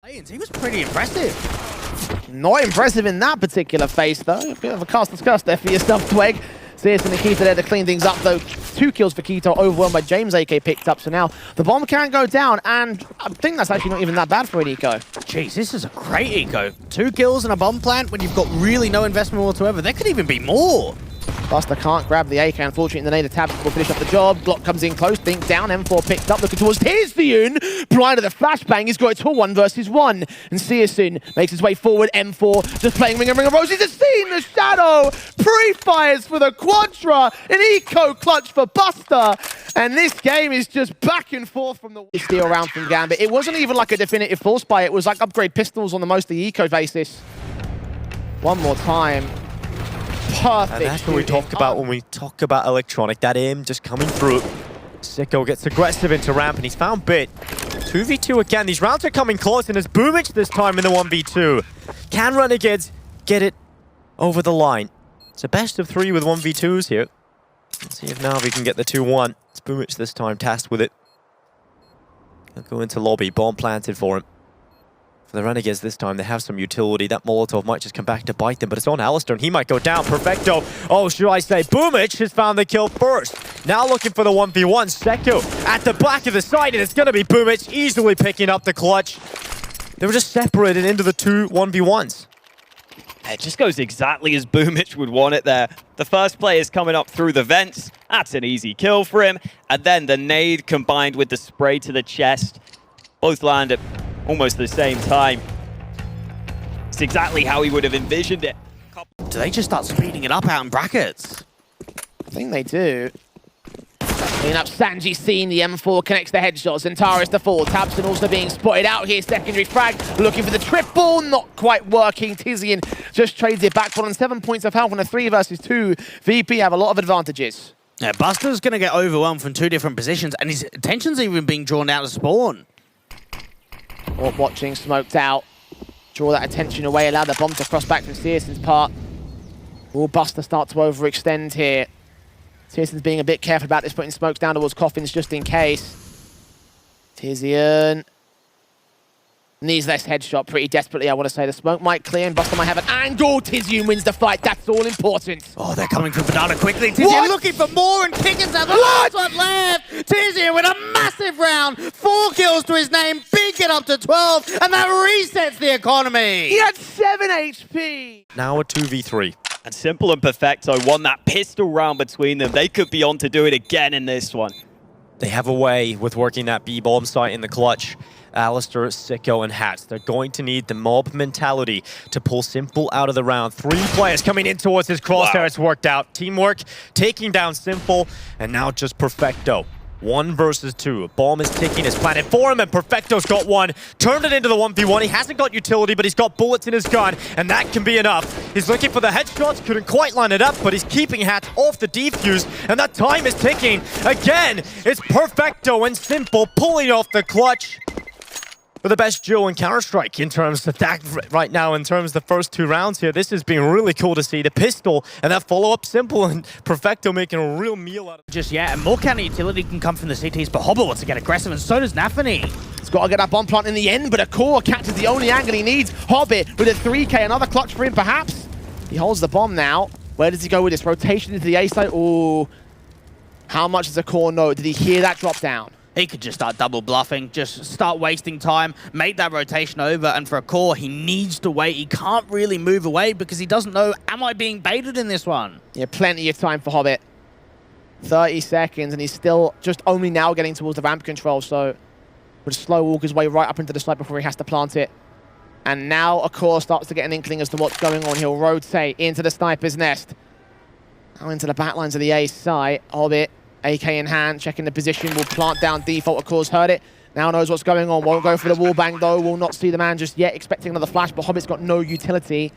He was pretty impressive. Not impressive in that particular phase, though. A bit of a caster's curse there for yourself, Tweg. CSGO and Nikito there to clean things up, though. 2 kills for Kito, overwhelmed by James. AK picked up, so now the bomb can go down, and I think that's actually not even that bad for an eco. Jeez, this is a great eco. 2 kills and a bomb plant when you've got really no investment whatsoever. There could even be more. Buster can't grab the AK, unfortunately, in the native tabs will finish up the job. Glock comes in close, think down, M4 picked up, looking towards TabseN. Blind of the flashbang, he's got it to a 1 versus 1. And CSGO makes his way forward, M4 just playing Ring of Roses. He's seen the shadow, pre-fires for the Quadra, an eco clutch for Buster. And this game is just back and forth from the steal round from Gambit. It wasn't even like a definitive force buy, it was like upgrade pistols on the mostly eco basis. One more time. Perfect. And that's what we talk about when we talk about electronic. That aim just coming through. Sicko gets aggressive into ramp and he's found Bit. 2v2 again. These rounds are coming close and it's Boomich this time in the 1v2. Can Renegades get it over the line? It's a best of 3 with 1v2s here. Let's see if now we can get the 2-1. It's Boomich this time, tasked with it. He'll go into lobby. Bomb planted for him. For the Renegades this time, they have some utility. That Molotov might just come back to bite them, but it's on Alistair, and he might go down. Perfecto. Oh, should I say, Boomich has found the kill first. Now looking for the 1v1. Sicko at the back of the side, and it's going to be Boomich easily picking up the clutch. They were just separated into the 2 1v1s. It just goes exactly as Boomich would want it there. The first player is coming up through the vents. That's an easy kill for him. And then the nade combined with the spray to the chest. Both land at almost the same time. It's exactly how he would have envisioned it. Do they just start speeding it up out in brackets? I think they do. Clean up Sanji seeing the M4 connects the headshots. Zentaris the fall. TabseN also being spotted out here. Secondary frag looking for the triple. Not quite working. TabseN just trades it back. On 7 points of health on a 3 versus 2. VP have a lot of advantages. Yeah, Buster's going to get overwhelmed from 2 different positions, and his attention's even being drawn out to spawn. Orc watching, smoked out. Draw that attention away, allow the bomb to cross back from CSGO's part. Will Buster start to overextend here? CSGO's being a bit careful about this, putting smokes down towards coffins just in case. TabseN needs this headshot pretty desperately, I want to say. The smoke might clear and Buster might have an angle. TabseN wins the fight, that's all important. Oh, they're coming for Banana quickly. TabseN looking for more, and Kicken's at the last one left. TabseN with a massive round. 4 kills to his name. BiG get up to 12, and that resets the economy. He had 7 HP. Now a 2v3. And s1mple and Perfecto won that pistol round between them. They could be on to do it again in this one. They have a way with working that B-bomb site in the clutch. Alistair, Sicko, and Hats. They're going to need the mob mentality to pull s1mple out of the round. 3 players coming in towards his crosshair. Wow. It's worked out. Teamwork, taking down s1mple, and now just Perfecto. 1 versus 2. A bomb is ticking, is planted for him, and Perfecto's got 1. Turned it into the 1v1. He hasn't got utility, but he's got bullets in his gun, and that can be enough. He's looking for the headshots, couldn't quite line it up, but he's keeping Hats off the defuse, and that time is ticking. Again, it's Perfecto and s1mple pulling off the clutch. For the best duo in Counter-Strike in terms of that right now, in terms of the first 2 rounds here. This has been really cool to see. The pistol and that follow-up s1mple and Perfecto making a real meal out of it. Just yet, and more counter utility can come from the CTs, but Hobbit wants to get aggressive, and so does Nafany. He's got to get that bomb plant in the end, but a core catches the only angle he needs. Hobbit with a 3K, another clutch for him perhaps. He holds the bomb now. Where does he go with this? Rotation into the A side. Ooh. How much does a core know? Did he hear that drop down? He could just start double bluffing, just start wasting time, make that rotation over, and for a core, he needs to wait. He can't really move away because he doesn't know, am I being baited in this one? Yeah, plenty of time for Hobbit. 30 seconds, and he's still just only now getting towards the ramp control, so would slow walk his way right up into the site before he has to plant it. And now a core starts to get an inkling as to what's going on. He'll rotate into the sniper's nest. Now into the backlines of the A site. Hobbit, AK in hand, checking the position, will plant down default, of course, heard it. Now knows what's going on, won't go for the wall bang though, will not see the man just yet, expecting another flash, but Hobbit's got no utility.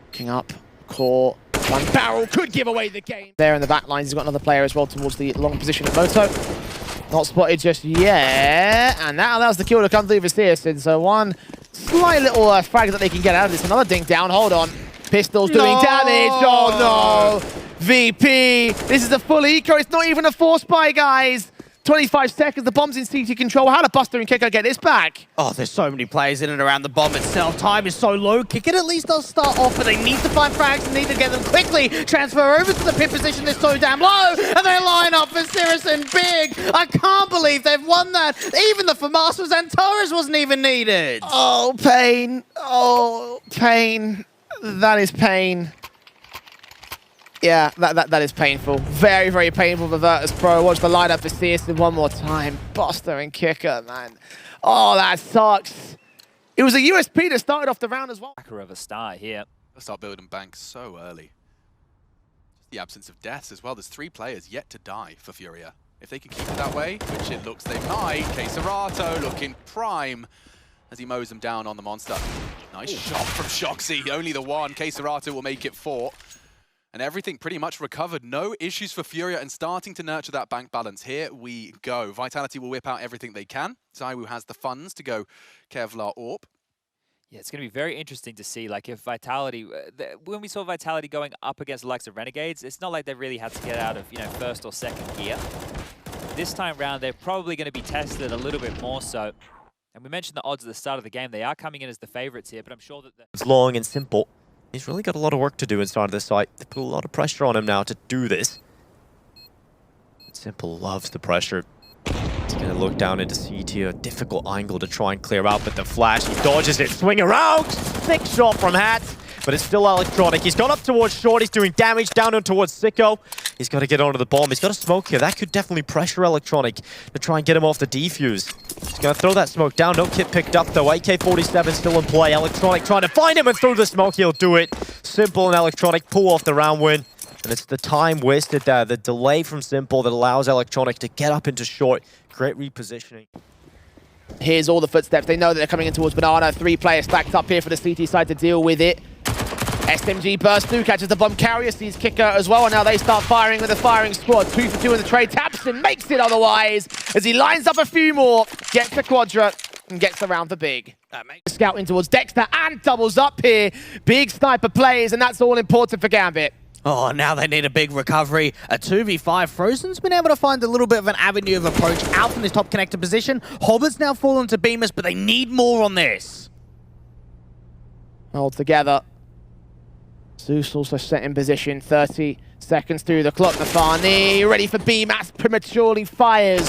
Looking up, core, 1 barrel, could give away the game. There in the back lines, he's got another player as well towards the long position of Moto. Not spotted just yet, and that allows the kill to come through for CSGO. So 1 slight little frag that they can get out of this. Another dink down, hold on. Pistols doing damage, oh no! VP, this is a full eco, it's not even a force buy, guys. 25 seconds, the bomb's in CT control. How do Buster and Kiko get this back? Oh, there's so many players in and around the bomb itself. Time is so low. Kick it at least does start off, but they need to find frags and need to get them quickly. Transfer over to the pit position. They're so damn low, and they line up for Cirrus and BiG. I can't believe they've won that. Even the FAMAS and Torres wasn't even needed. Oh, pain. Oh, pain. That is pain. Yeah, that is painful. Very, very painful for Virtus Pro. Watch the lineup for CSGO one more time. Buster and Kicker, man. Oh, that sucks. It was a USP that started off the round as well. Of a start here. They'll start building banks so early. Just the absence of deaths as well. There's 3 players yet to die for Furia. If they can keep it that way, which it looks they might, kxerato looking prime as he mows them down on the monster. Nice shot from Shoxy. Only the one. kxerato will make it 4. And everything pretty much recovered. No issues for Furia and starting to nurture that bank balance. Here we go. Vitality will whip out everything they can. ZywOo has the funds to go Kevlar AWP. Yeah, it's going to be very interesting to see, like, if Vitality, when we saw Vitality going up against the likes of Renegades, it's not like they really had to get out of, you know, first or second gear. This time round, they're probably going to be tested a little bit more so. And we mentioned the odds at the start of the game. They are coming in as the favorites here, but I'm sure that It's long and simple. He's really got a lot of work to do inside of this site. They put a lot of pressure on him now to do this. Simple loves the pressure. He's going to look down into CT, a difficult angle to try and clear out, but the flash, he dodges it, swing around! Sick shot from Hats, but it's still electronic. He's gone up towards short, he's doing damage down towards Sicko. He's got to get onto the bomb. He's got a smoke here. That could definitely pressure electronic to try and get him off the defuse. He's going to throw that smoke down. No kit picked up, though. AK-47 still in play. Electronic trying to find him and through the smoke. He'll do it. Simple and Electronic pull off the round win. And it's the time wasted there, the delay from Simple that allows Electronic to get up into short. Great repositioning. Here's all the footsteps. They know that they're coming in towards Banana. 3 players stacked up here for the CT side to deal with it. SMG burst through, catches the bomb carrier, sees Kicker as well, and now they start firing with a firing squad. 2 for 2 in the trade. TabseN makes it otherwise as he lines up a few more, gets the quadra, and gets the round for BiG. Scouting towards Dexter and doubles up here. Big sniper plays, and that's all important for Gambit. Oh, now they need a big recovery. A 2v5. Frozen's been able to find a little bit of an avenue of approach out from this top connector position. Hobbit's now fallen to Bemis, but they need more on this. All together. Zeus also set in position. 30 seconds through the clock. Nafani ready for B-Mass, prematurely fires.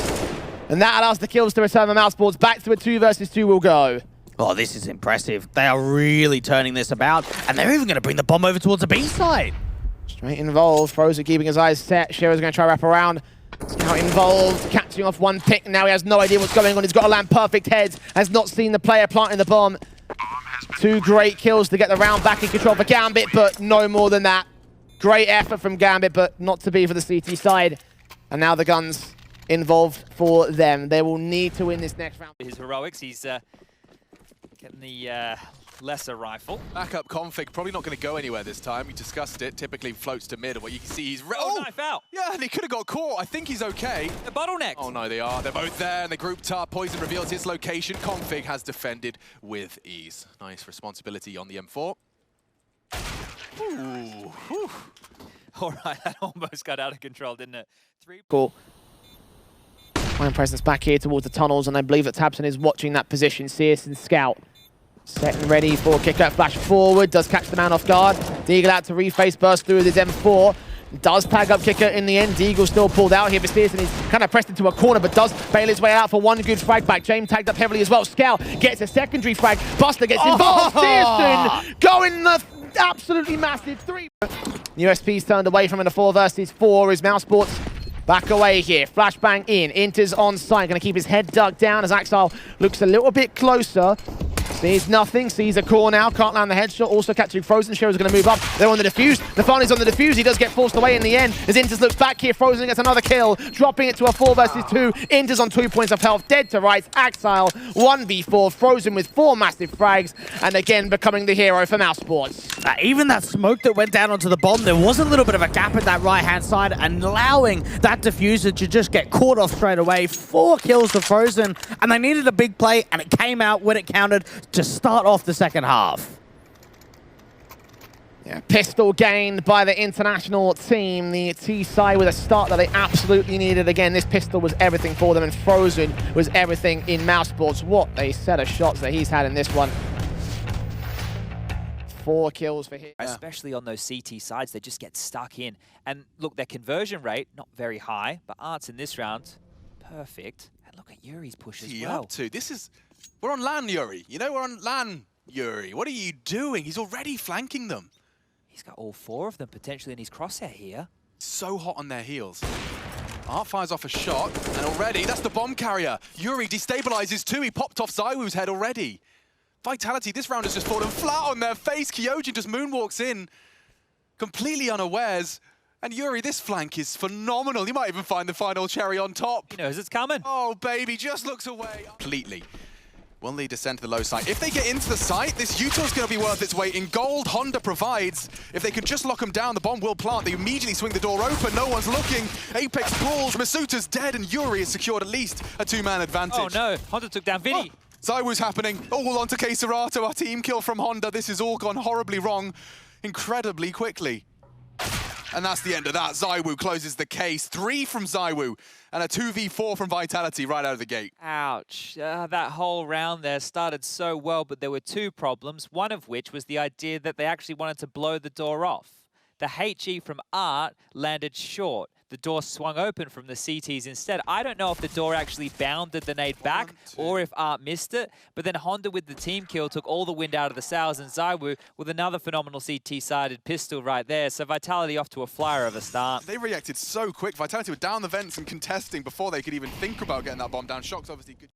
And that allows the kills to return the mouse boards. Back to a 2 versus 2 will go. Oh, this is impressive. They are really turning this about, and they're even going to bring the bomb over towards the B side. Straight involved. Frozen keeping his eyes set. Shearer's going to try to wrap around. Scout involved, catching off one pick. Now he has no idea what's going on. He's got to land perfect heads. Has not seen the player planting the bomb. 2 great kills to get the round back in control for Gambit, but no more than that. Great effort from Gambit, but not to be for the CT side. And now the guns involved for them. They will need to win this next round. his heroics, he's getting the lesser rifle. Backup config, probably not going to go anywhere this time. We discussed it, typically floats to mid, and what you can see he's... Oh, knife out! Yeah, and he could have got caught. I think he's okay. The bottleneck! Oh no, they are. They're both there, and they grouped up. Poison reveals his location. Config has defended with ease. Nice responsibility on the M4. Ooh. Whew. All right, that almost got out of control, didn't it? 3. Cool. Fine presence back here towards the tunnels, and I believe that TabseN is watching that position. CSGO Scout. Set and ready for kick-out flash forward. Does catch the man off guard. Deagle out to reface, burst through with his M4. Does tag up Kicker in the end. Deagle still pulled out here for CSGO. He's kind of pressed into a corner, but does bail his way out for one good frag back. James tagged up heavily as well. Scout gets a secondary frag. Buster gets involved. CSGO going the absolutely massive 3. USP's turned away from in a 4 versus 4. His mouse sports back away here. Flashbang in. Inter's on site. Going to keep his head dug down as Axel looks a little bit closer. Sees nothing, sees a core now, can't land the headshot, also catching Frozen. Shearer's going to move up, they're on the defuse. Nafani's on the defuse, he does get forced away in the end. As Inters looks back here, Frozen gets another kill, dropping it to a 4 versus 2. Inters on 2 points of health, dead to rights. Axile 1v4, Frozen with 4 massive frags, and again becoming the hero for Mouse Sports. Even that smoke that went down onto the bomb, there was a little bit of a gap at that right-hand side, and allowing that diffuser to just get caught off straight away. 4 kills to Frozen, and they needed a big play, and it came out when it counted to start off the second half. Yeah, pistol gained by the international team. The T-side with a start that they absolutely needed. Again, this pistol was everything for them, and Frozen was everything in Mousesports. What a set of shots that he's had in this one. 4 kills for him. Especially on those CT sides, they just get stuck in. And look, their conversion rate, not very high, but Arts in this round, perfect. And look at Yuri's push as well. Up to? We're on LAN, Yuri. You know, we're on LAN, Yuri. What are you doing? He's already flanking them. He's got all 4 of them potentially in his crosshair here. So hot on their heels. Art fires off a shot, and already, that's the bomb carrier. Yuri destabilizes too. He popped off ZywOo's head already. Vitality, this round has just fallen flat on their face. Kyojin just moonwalks in, completely unawares. And Yuri, this flank is phenomenal. You might even find the final cherry on top. He knows it's coming. Oh, baby, just looks away. Completely. Will they descend to the low side? If they get into the site, this Util's going to be worth its weight in gold. Honda provides. If they can just lock them down, the bomb will plant. They immediately swing the door open. No one's looking. Apex pulls. Masuta's dead, and Yuri has secured at least a 2-man advantage. Oh, no. Honda took down Vinny. Oh, ZywOo's happening. All onto kxerato. Our team kill from Honda. This has all gone horribly wrong incredibly quickly. And that's the end of that. ZywOo closes the case. 3 from ZywOo and a 2v4 from Vitality right out of the gate. Ouch. That whole round there started so well, but there were 2 problems, one of which was the idea that they actually wanted to blow the door off. The HE from Art landed short. The door swung open from the CTs instead. I don't know if the door actually bounded the nade back or if Art missed it, but then Honda with the team kill took all the wind out of the sails, and ZywOo with another phenomenal CT-sided pistol right there. So Vitality off to a flyer of a start. They reacted so quick. Vitality were down the vents and contesting before they could even think about getting that bomb down. Shock's obviously good.